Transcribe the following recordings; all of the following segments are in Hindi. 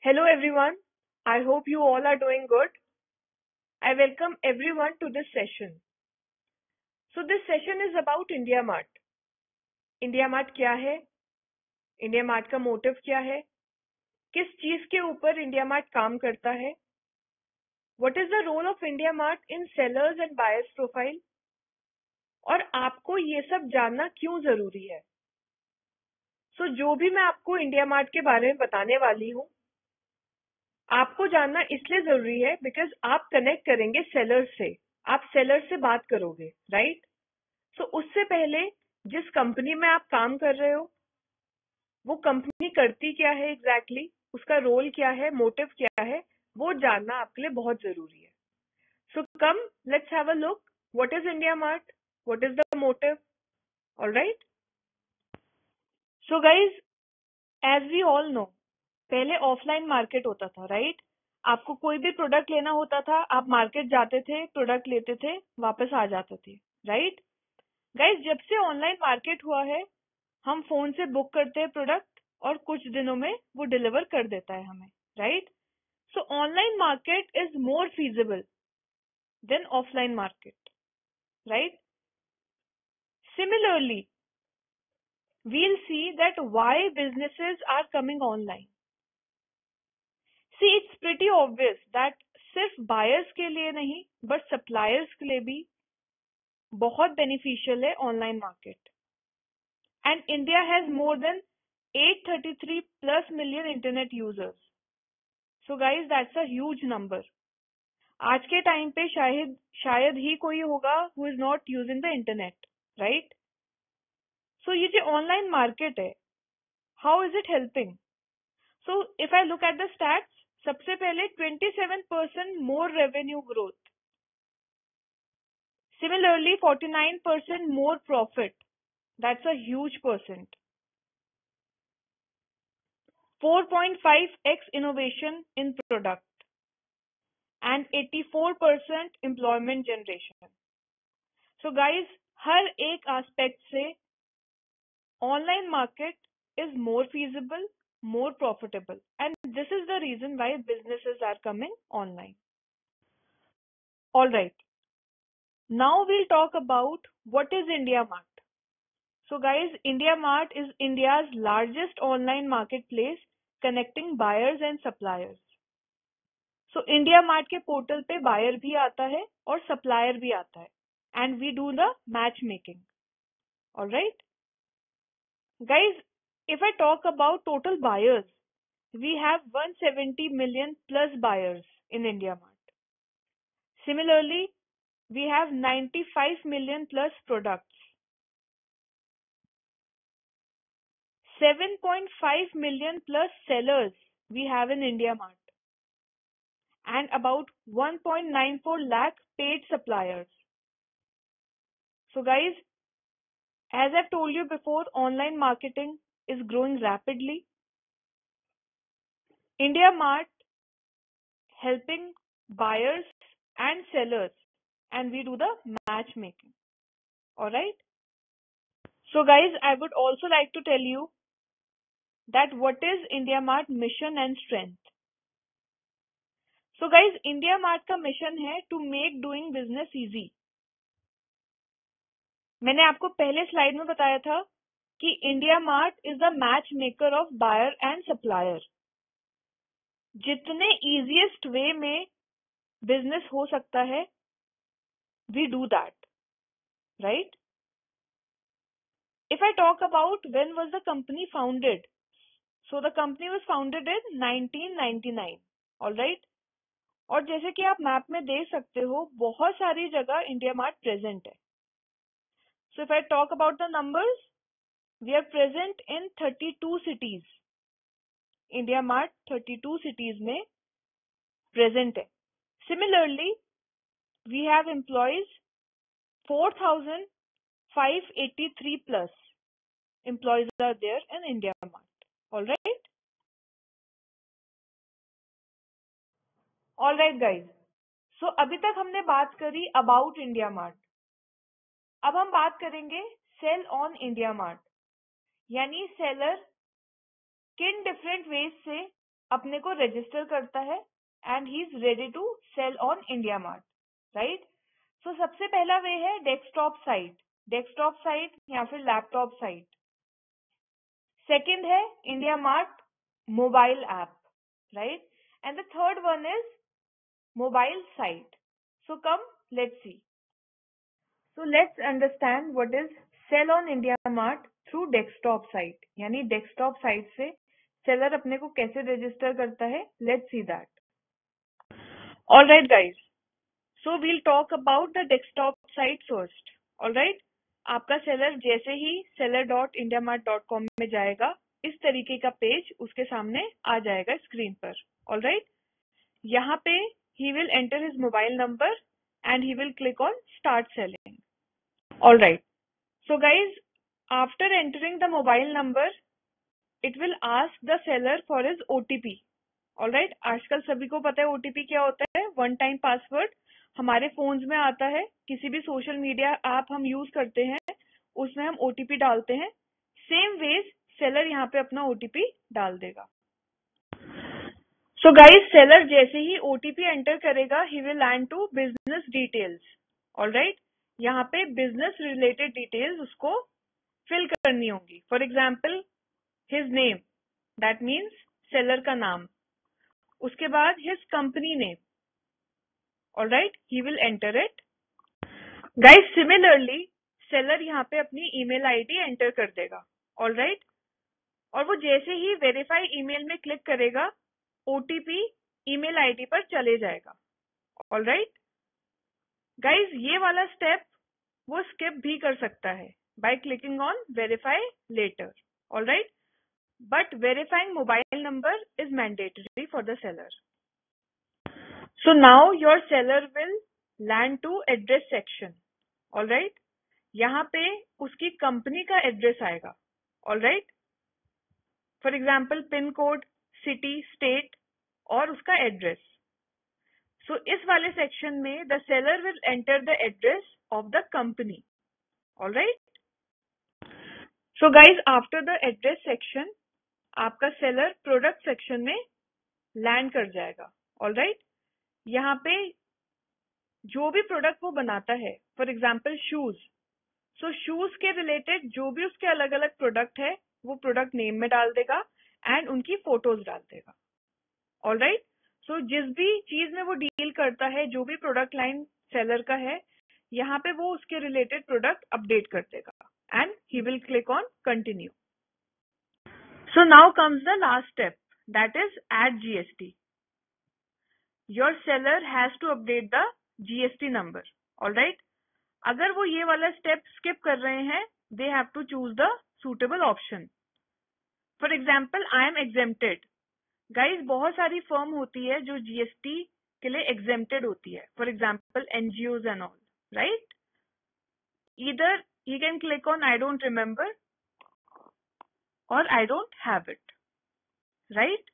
Hello everyone. I hope you all are doing good. I welcome everyone to this session. So this session is about India Mart. India Mart क्या है? India Mart का मोटिव क्या है? किस चीज के ऊपर India Mart काम करता है? What is the role of India Mart in sellers and buyers profile? और आपको ये सब जानना क्यों जरूरी है? So जो भी मैं आपको India Mart के बारे में बताने वाली हूँ, आपको जानना इसलिए जरूरी है बिकॉज आप कनेक्ट करेंगे सेलर से, आप सेलर से बात करोगे, राइट? सो उससे पहले जिस कंपनी में आप काम कर रहे हो वो कंपनी करती क्या है एग्जैक्टली, उसका रोल क्या है, मोटिव क्या है, वो जानना आपके लिए बहुत जरूरी है. So come let's have a look. What is India Mart? What is the motive? Alright. So guys, as we all know, पहले ऑफलाइन मार्केट होता था, राइट? आपको कोई भी प्रोडक्ट लेना होता था, आप मार्केट जाते थे, प्रोडक्ट लेते थे, वापस आ जाते थे, राइट? गाइज, जब से ऑनलाइन मार्केट हुआ है, हम फोन से बुक करते हैं प्रोडक्ट और कुछ दिनों में वो डिलीवर कर देता है हमें, right? So online market is more feasible then offline market, right? Similarly, we'll see that why businesses are coming online. See, it's pretty obvious that सिर्फ बायर्स के लिए नहीं बट सप्लायर्स के लिए भी बहुत बेनिफिशियल है online market. And India has more than 833 plus million internet users. So guys, that's a huge number. आज के टाइम पे शायद ही कोई होगा who is not using the internet, right? So ये जो ऑनलाइन मार्केट है, how is it helping? So if I look at the stats, सबसे पहले 27% more revenue growth. Similarly, 49% more profit. That's a huge percent. 4.5x innovation in product and 84% employment generation. So guys, हर एक aspect से online market is more feasible, more profitable, and this is the reason why businesses are coming online. All right. Now we'll talk about what is India Mart. So guys, India Mart is India's largest online marketplace connecting buyers and suppliers. So India Mart के पोर्टल पे बायर भी आता है और सप्लायर भी आता है, and we do the matchmaking. Alright? Guys, if I talk about total buyers, we have 170 million plus buyers in India Mart. Similarly, we have 95 million plus products. 7.5 million plus sellers we have in India Mart, and about 1.94 lakh paid suppliers. So guys, as I've told you before, online marketing is growing rapidly. India Mart helping buyers and sellers, and we do the matchmaking. Alright? So guys, I would also like to tell you that what is India Mart mission and strength. So guys, India Mart का मिशन है to make doing business easy. मैंने आपको पहले स्लाइड में बताया था कि India Mart is the match maker of buyer and supplier. जितने इजीएस्ट वे में बिजनेस हो सकता है, we do that, right? If I talk about when was the company founded, so the company was founded in 1999. Alright? और जैसे कि आप मैप में देख सकते हो, बहुत सारी जगह इंडिया मार्ट प्रेजेंट है. सो if I talk about the numbers, we are present in 32 cities. India Mart 32 cities में present है. Similarly, we have employees 4,583 plus employees are there in India Mart. All right? All right, guys. So अभी तक हमने बात करी about India Mart. अब हम बात करेंगे sell on India Mart. यानी सेलर किन डिफरेंट वेज से अपने को रजिस्टर करता है and he is ready to sell on India Mart, right. So सबसे पहला वे है डेस्कटॉप साइट या फिर लैपटॉप साइट। सेकंड है India Mart mobile app, right, and the third one is mobile site. So come let's see. So let's understand what is sell on India Mart through desktop site, यानी डेस्कटॉप साइट से सेलर अपने को कैसे रजिस्टर करता है। Let's see that. Alright guys, so we'll talk about the desktop site first. Alright, आपका सेलर जैसे ही seller.indiamart.com में जाएगा, इस तरीके का पेज उसके सामने आ जाएगा स्क्रीन पर। ऑलराइट, यहाँ पे he will enter his mobile number and he will click on start selling. Alright, so guys, after entering the mobile number, it will ask the seller for his OTP. Alright, आजकल सभी को पता है OTP क्या होता है। वन टाइम पासवर्ड हमारे फोन्स में आता है, किसी भी सोशल मीडिया ऐप हम यूज करते हैं उसमें हम OTP डालते हैं। सेम वेज सेलर यहाँ पे अपना OTP डाल देगा। सो गाइस, सेलर जैसे ही OTP एंटर करेगा he will land to business details. Alright, यहाँ पे बिजनेस रिलेटेड डिटेल्स उसको फिल करनी होंगी। For example his name, that means seller का नाम। उसके बाद his company name. Alright, he will enter it. Guys, similarly seller यहाँ पे अपनी ईमेल आईडी एंटर कर देगा। ऑलराइट, और वो जैसे ही वेरीफाई ईमेल में क्लिक करेगा, OTP ईमेल आईडी पर चले जाएगा। ऑलराइट गाइज, ये वाला स्टेप वो स्किप भी कर सकता है by clicking on verify later. Alright, but verifying mobile number is mandatory for the seller. So now your seller will land to address section. Alright, यहाँ पे उसकी कंपनी का एड्रेस आएगा। Alright, for example pin code, city, state और उसका एड्रेस। सो इस वाले सेक्शन में the seller will enter the address of the company. Alright, so guys, after the address section आपका सेलर प्रोडक्ट सेक्शन में लैंड कर जाएगा। ऑलराइट, यहाँ पे जो भी प्रोडक्ट वो बनाता है, for example shoes, so shoes के रिलेटेड जो भी उसके अलग अलग प्रोडक्ट है वो प्रोडक्ट नेम में डाल देगा एंड उनकी फोटोज डाल देगा। ऑलराइट, सो जिस भी चीज में वो डील करता है, जो भी प्रोडक्ट लाइन सेलर का है, यहाँ पे वो उसके रिलेटेड प्रोडक्ट अपडेट कर देगा and he will click on continue. So now comes the last step, that is add GST। Your seller has to update the GST number. Alright, अगर वो ये वाला स्टेप स्किप कर रहे हैं, they have to choose the suitable option. For example, I am exempted. Guys, बहुत सारी फर्म होती है जो GST के लिए एग्जेम्प्टेड होती है, for example NGOs and all, right. Either you can click on I don't remember और I don't have it, right.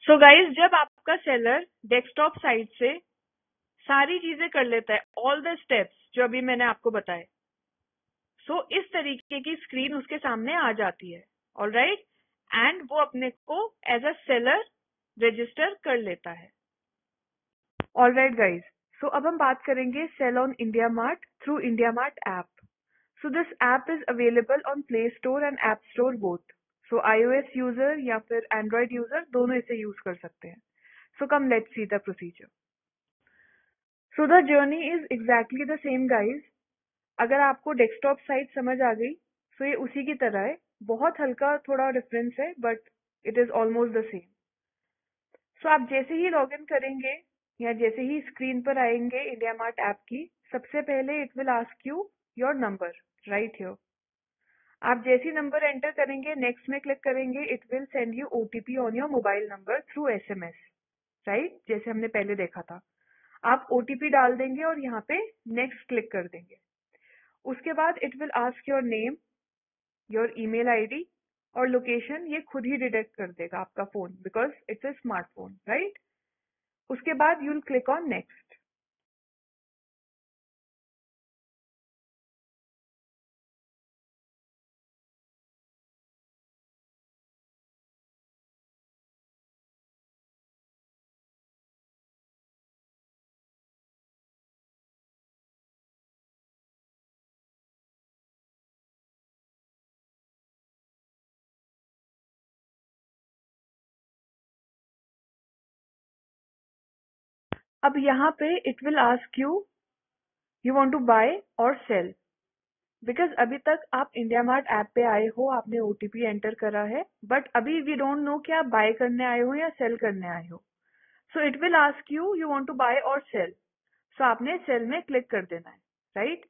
So guys, जब आपका सेलर डेस्कटॉप साइट से सारी चीजें कर लेता है, ऑल द स्टेप्स जो अभी मैंने आपको बताए, सो इस तरीके की स्क्रीन उसके सामने आ जाती है। ऑलराइट, एंड वो अपने को एज अ सेलर रजिस्टर कर लेता है। ऑलराइट गाइज, सो अब हम बात करेंगे sell on India Mart through India Mart app. So this app is available on Play Store and App Store both. So iOS user या फिर एंड्रॉइड यूजर दोनों इसे यूज कर सकते हैं। So come let's see the procedure. So the journey is exactly the same guys. अगर आपको डेस्कटॉप साइट समझ आ गई, सो ये उसी की तरह है। बहुत हल्का थोड़ा डिफरेंस है, but it is almost the same. So आप जैसे ही लॉग इन करेंगे या जैसे ही स्क्रीन पर आएंगे इंडिया मार्ट ऐप की, सबसे पहले it will ask you your number right here. आप जैसे ही नंबर एंटर करेंगे, नेक्स्ट में क्लिक करेंगे, it will send you OTP on your mobile number through SMS, right, जैसे हमने पहले देखा था। आप OTP डाल देंगे और यहाँ पे नेक्स्ट क्लिक कर देंगे। उसके बाद it will ask your name, your email ID और लोकेशन। ये खुद ही डिटेक्ट कर देगा आपका phone, because it's a smartphone, right. उसके बाद you will click on next. अब यहाँ पे it will ask you want to buy or sell, because अभी तक आप इंडिया मार्ट ऐप पे आए हो, आपने ओटीपी एंटर करा है, बट अभी वी डोंट नो कि आप बाय करने आए हो या सेल करने आए हो. So it will ask you want to buy or sell. So आपने सेल में क्लिक कर देना है, राइट?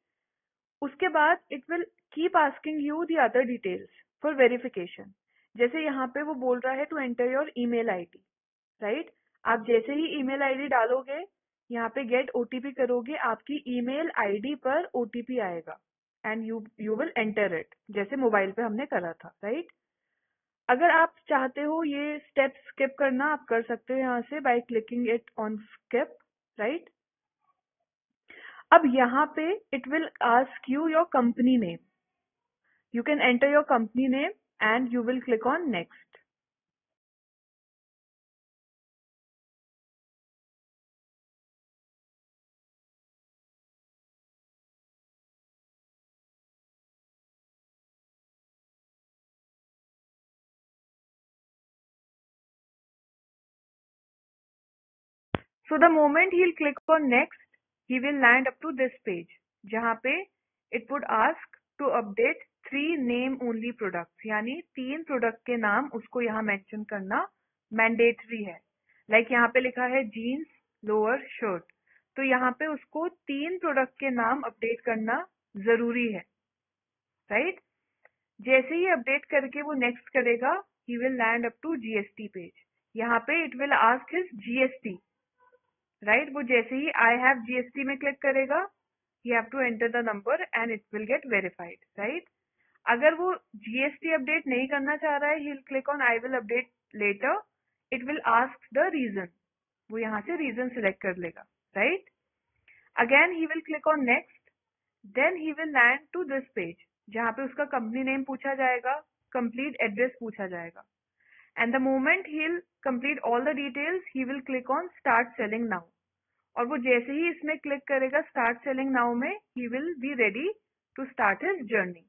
उसके बाद it will keep asking you the other details for verification. जैसे यहाँ पे वो बोल रहा है to enter your email ID, right? आप जैसे ही ईमेल आईडी डालोगे, यहाँ पे गेट ओटीपी करोगे, आपकी ईमेल आईडी पर ओटीपी आएगा and you will enter it, जैसे मोबाइल पे हमने करा था, राइट? अगर आप चाहते हो ये स्टेप स्किप करना, आप कर सकते हो यहाँ से by clicking it on skip, right? अब यहाँ पे it will ask you your company name. You can enter your company name and you will click on next. So the moment he'll click on next, he will land up to this page, जहाँ पे it would ask to update 3 name only products, यानी 3 प्रोडक्ट के नाम उसको यहाँ मेंशन करना मैंडेटरी है. लाइक यहाँ पे लिखा है जीन्स, लोअर, शर्ट, तो यहाँ पे उसको 3 प्रोडक्ट के नाम अपडेट करना जरूरी है, राइट? जैसे ही अपडेट करके वो नेक्स्ट करेगा, he will land up to GST page. यहाँ पे it will ask his GST, right? वो जैसे ही आई हैव जीएसटी में क्लिक करेगा, you have to enter the number and it will get verified, right? अगर वो जीएसटी अपडेट नहीं करना चाह रहा है, he will click on I will update later. It will ask the reason, वो यहाँ से रीजन सिलेक्ट कर लेगा, right? Again he will click on next, then he will land to this page, जहाँ पे उसका कंपनी नेम पूछा जाएगा, कंप्लीट एड्रेस पूछा जाएगा. And the moment he'll complete all the details, he will click on start selling now. और वो जैसे ही इसमें क्लिक करेगा start selling now में, he will be ready to start his journey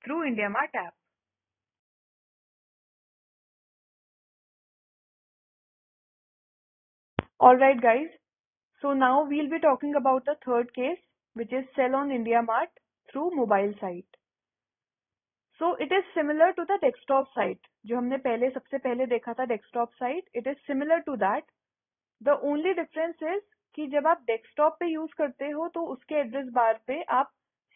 through IndiaMart app. Alright guys, so now we'll be talking about the third case, which is sell on IndiaMart through mobile site. So it is similar to the desktop site, जो हमने पहले सबसे पहले देखा था desktop site. It is similar to that. The only difference is कि जब आप डेस्कटॉप पे यूज करते हो तो उसके एड्रेस बार पे आप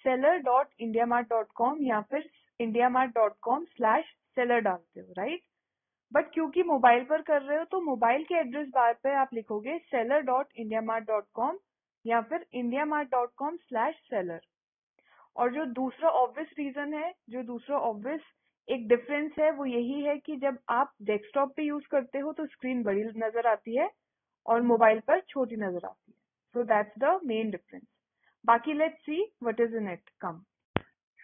seller.indiamart.com या फिर indiamart.com/seller डालते हो, राइट? बट क्योंकि मोबाइल पर कर रहे हो तो मोबाइल के एड्रेस बार पे आप लिखोगे seller.indiamart.com या फिर indiamart.com/seller. और जो दूसरा ऑब्वियस रीजन है, जो दूसरा ऑब्वियस एक डिफरेंस है, वो यही है कि जब आप डेस्कटॉप पे यूज करते हो तो स्क्रीन बड़ी नजर आती है और मोबाइल पर छोटी नजर आती है. So that's the main difference. बाकी let's see what is in it come.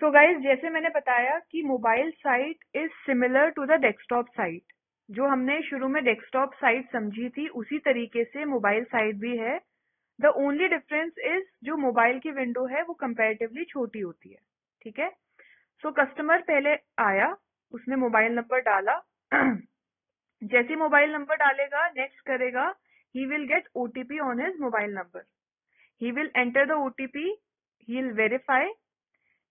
So guys, जैसे मैंने बताया कि mobile site is similar to the desktop site. जो हमने शुरू में डेस्कटॉप साइट समझी थी, उसी तरीके से मोबाइल साइट भी है. द ओनली डिफरेंस इज जो मोबाइल की विंडो है वो कंपैरेटिवली छोटी होती है, ठीक है? सो कस्टमर पहले आया, उसने मोबाइल नंबर डाला. जैसे मोबाइल नंबर डालेगा, नेक्स्ट करेगा, he will get OTP on his mobile number. He will enter the OTP, he'll verify.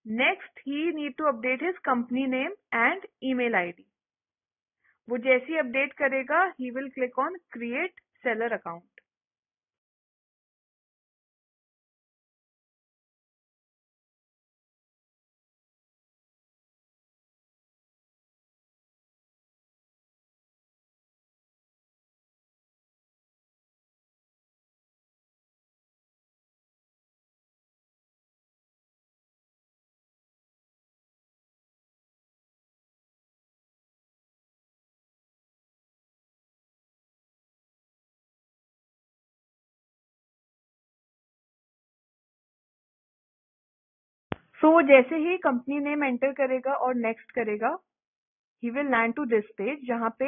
Next, he need to update his company name and email ID. वो जैसे ही अपडेट करेगा, he will click on create seller account. So वो जैसे ही कंपनी नेम एंटर करेगा और नेक्स्ट करेगा, he will land to this page, जहाँ पे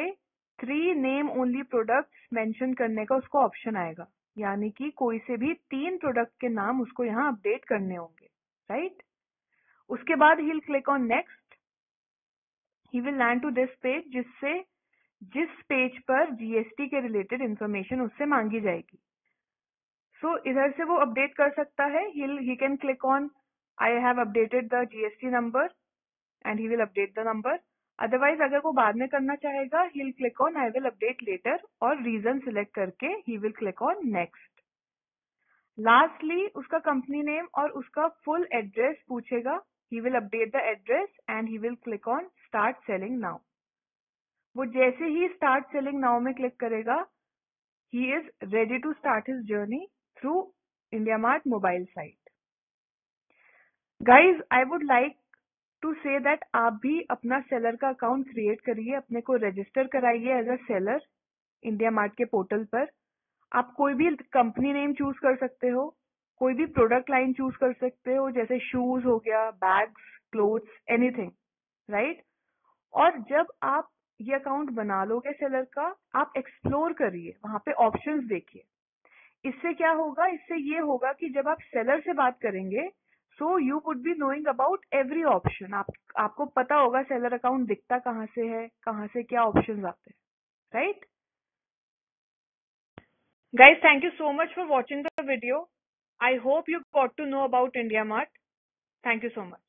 3 नेम ओनली प्रोडक्ट्स मेंशन करने का उसको ऑप्शन आएगा. यानी कि कोई से भी 3 प्रोडक्ट के नाम उसको यहाँ अपडेट करने होंगे, राइट? उसके बाद he'll click on next. He will land to this page, जिस पेज पर जीएसटी के रिलेटेड इंफॉर्मेशन उससे मांगी जाएगी. सो इधर से वो अपडेट कर सकता है. He can click on I have updated the GST number and he will update the number. Otherwise अगर वो बाद में करना चाहेगा, he'll click on I will update later और reason select करके he will click on next. Lastly उसका कंपनी नेम और उसका फुल एड्रेस पूछेगा. He will update the address and he will click on start selling now. वो जैसे ही start selling now में क्लिक करेगा, he is ready to start his journey through IndiaMart mobile site. Guys, I would like to say that आप भी अपना सेलर का अकाउंट क्रिएट करिए, अपने को रजिस्टर कराइए एज अ सेलर IndiaMart के पोर्टल पर. आप कोई भी कंपनी नेम चूज कर सकते हो, कोई भी प्रोडक्ट लाइन चूज कर सकते हो, जैसे शूज हो गया, बैग्स, क्लोथ्स, एनीथिंग, राइट. और जब आप ये अकाउंट बना लोगे सेलर का, आप एक्सप्लोर करिए, वहां पे ऑप्शंस देखिए. इससे क्या होगा, इससे ये होगा कि जब आप सेलर से बात करेंगे, so you would be knowing about every option. आपको पता होगा सेलर अकाउंट दिखता कहाँ से है, कहाँ से क्या ऑप्शंस आते हैं, right. Guys, thank you so much for watching the video. I hope you got to know about IndiaMart. Thank you so much.